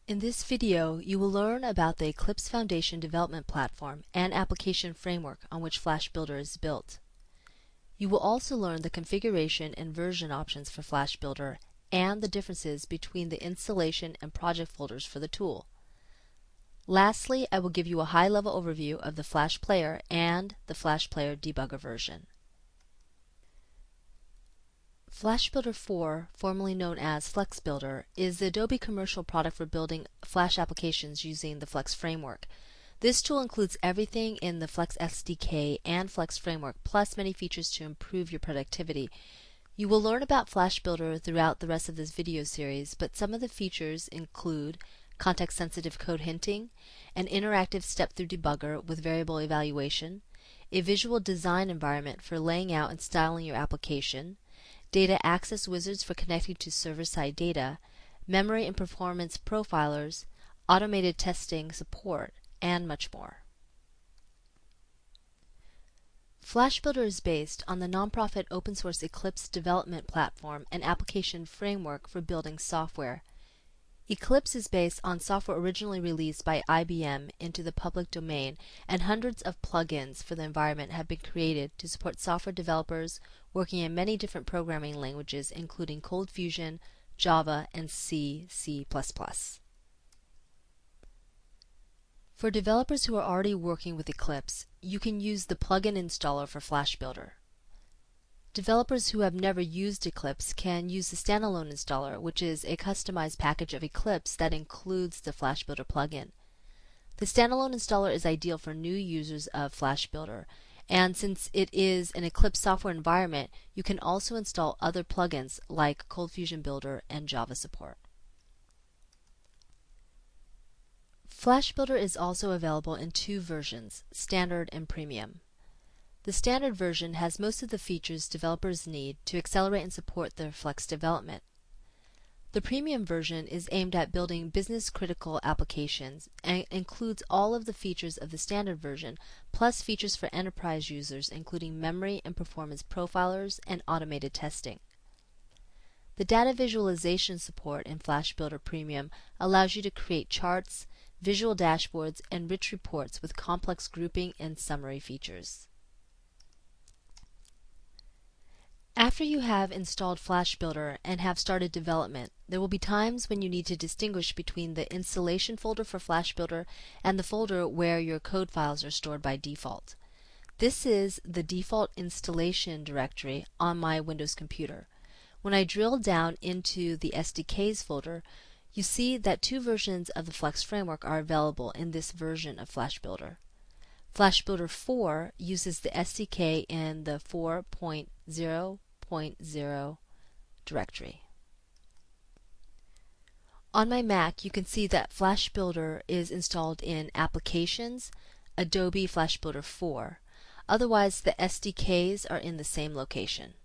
In this video, you will learn about the Eclipse Foundation development platform and application framework on which Flash Builder is built. You will also learn the configuration and version options for Flash Builder and the differences between the installation and project folders for the tool. Lastly, I will give you a high-level overview of the Flash Player and the Flash Player debugger version. Flash Builder 4, formerly known as Flex Builder, is the Adobe commercial product for building Flash applications using the Flex framework. This tool includes everything in the Flex SDK and Flex framework, plus many features to improve your productivity. You will learn about Flash Builder throughout the rest of this video series, but some of the features include context-sensitive code hinting, an interactive step-through debugger with variable evaluation, a visual design environment for laying out and styling your application, data access wizards for connecting to server-side data, memory and performance profilers, automated testing support, and much more. Flash Builder is based on the nonprofit open-source Eclipse development platform and application framework for building software. Eclipse is based on software originally released by IBM into the public domain, and hundreds of plugins for the environment have been created to support software developers working in many different programming languages, including ColdFusion, Java, and C++. For developers who are already working with Eclipse, you can use the plugin installer for Flash Builder. Developers who have never used Eclipse can use the standalone installer, which is a customized package of Eclipse that includes the Flash Builder plugin. The standalone installer is ideal for new users of Flash Builder, and since it is an Eclipse software environment, you can also install other plugins like ColdFusion Builder and Java support. Flash Builder is also available in two versions, Standard and Premium. The Standard version has most of the features developers need to accelerate and support their Flex development. The Premium version is aimed at building business-critical applications and includes all of the features of the Standard version, plus features for enterprise users including memory and performance profilers and automated testing. The data visualization support in Flash Builder Premium allows you to create charts, visual dashboards, and rich reports with complex grouping and summary features. After you have installed Flash Builder and have started development, there will be times when you need to distinguish between the installation folder for Flash Builder and the folder where your code files are stored by default. This is the default installation directory on my Windows computer. When I drill down into the SDKs folder, you see that two versions of the Flex framework are available in this version of Flash Builder. Flash Builder 4 uses the SDK in the 4.0.0 directory. On my Mac, you can see that Flash Builder is installed in Applications, Adobe Flash Builder 4. Otherwise, the SDKs are in the same location.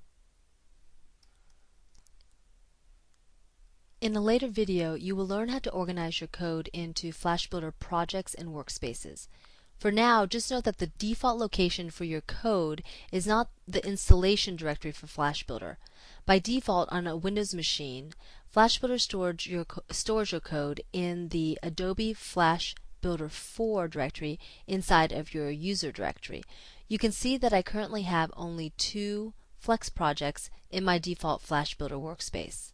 In a later video, you will learn how to organize your code into Flash Builder projects and workspaces. For now, just note that the default location for your code is not the installation directory for Flash Builder. By default, on a Windows machine, Flash Builder stores your code in the Adobe Flash Builder 4 directory inside of your user directory. You can see that I currently have only two Flex projects in my default Flash Builder workspace.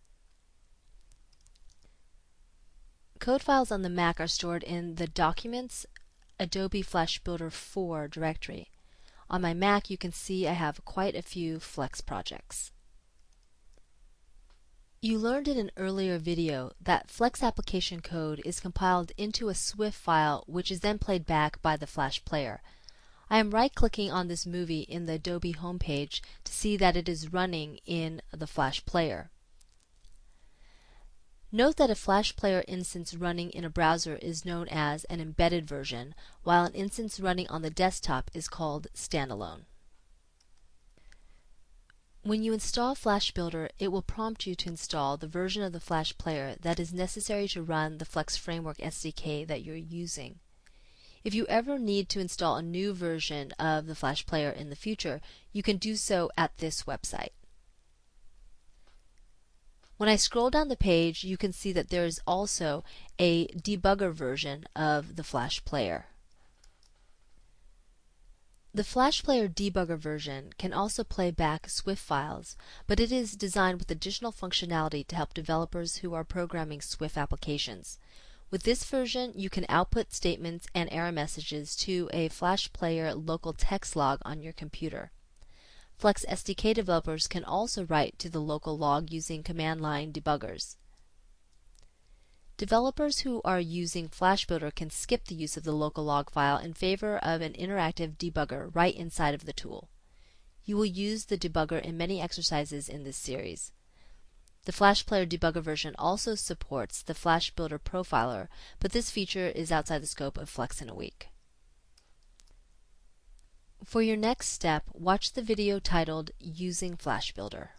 Code files on the Mac are stored in the Documents Adobe Flash Builder 4 directory. On my Mac, you can see I have quite a few Flex projects. You learned in an earlier video that Flex application code is compiled into a Swift file which is then played back by the Flash Player. I am right-clicking on this movie in the Adobe homepage to see that it is running in the Flash Player. Note that a Flash Player instance running in a browser is known as an embedded version, while an instance running on the desktop is called standalone. When you install Flash Builder, it will prompt you to install the version of the Flash Player that is necessary to run the Flex Framework SDK that you're using. If you ever need to install a new version of the Flash Player in the future, you can do so at this website. When I scroll down the page, you can see that there is also a debugger version of the Flash Player. The Flash Player debugger version can also play back Swift files, but it is designed with additional functionality to help developers who are programming Swift applications. With this version, you can output statements and error messages to a Flash Player local text log on your computer. Flex SDK developers can also write to the local log using command line debuggers. Developers who are using Flash Builder can skip the use of the local log file in favor of an interactive debugger right inside of the tool. You will use the debugger in many exercises in this series. The Flash Player debugger version also supports the Flash Builder profiler, but this feature is outside the scope of Flex in a Week. For your next step, watch the video titled Using Flash Builder.